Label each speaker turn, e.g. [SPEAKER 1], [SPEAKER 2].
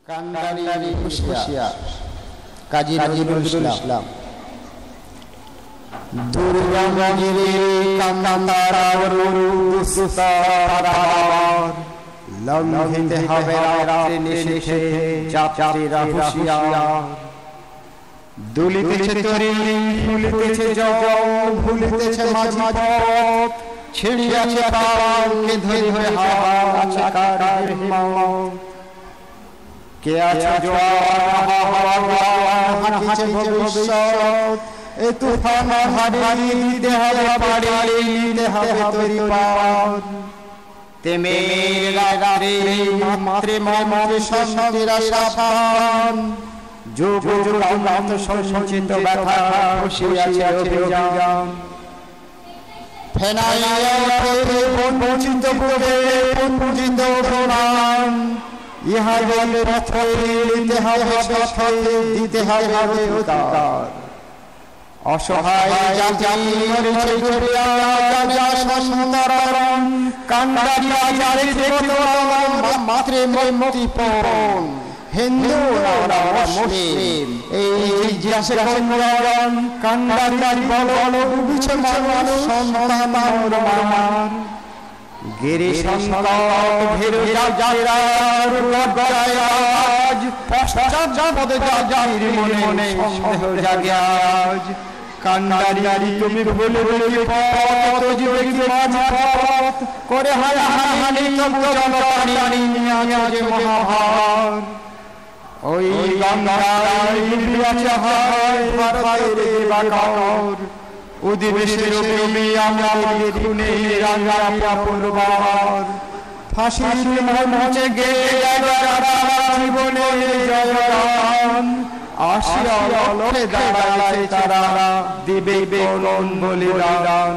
[SPEAKER 1] কান্ডারি হুঁশিয়া কাজী নজরুল ইসলাম। দুর্গমগিরি কান্দার লঙ্ঘিতে হবে রাত্রি নিশীথে যাত্রীরা হুঁশিয়ার। দুলিতেছে তরি ফুলিতেছে জল ভুলিতেছে মাঝি পথ, ছিড়িয়াছে তালকে ধরে ধরে হাওয়া আছে কার হিম্মত। কে আছে জোয়ার হাওয়া হাঁটিছে ভবিষ্যৎ, এ তুফান হারিয়ে দিতে হবে বাড়ি নিতে হবে তরি পথ। তেমের রাত্রে মাত্রে মমরে শান্তির আশাপান, যুগ যুগ অনন্ত সঞ্চিত ব্যথা বসিয়াছে অভিযান। ফেনাইয়া বঞ্চিত বুকে পুঞ্জিত প্রাণ, ইহা বলে পথে নিতে হবে পথে দিতে হবে উদ্ধার। অসহায় জাতি মরেছে ঘুরিয়া যা সুন্দরম, কান্ডারি আচারে দেখো মাত্রে মুক্তিপণ। হিন্দু না মুসলিম এই ইতিহাসের সংগ্রাম, কান্ডারি বল ডুবিছে মানুষ সন্তান আমার। গিরি সংকট ভেরু যাত্রার গড়ায় আজ, পশ্চাৎ যাবদে যাত্রীর মনে সন্দেহ জাগে আজ। কান্ডারি তুমি ভুলে ভুলে পথ জীবকে মাঝপথ করে হানাহানি তবু জনপ্রাণী নিয়ে মহাভার। ওই গঙ্গায় লিপিয়াছে হায় ভারতের বাকর, অধিবেশের প্রেমী আমাদের খুনে রাঙা পরবার। ফাঁসির মঞ্চে গেয়ে জীবনে জয়গান, আসিয়া লক্ষ্যে দাঁড়ায় তারা দিবে বলিদান।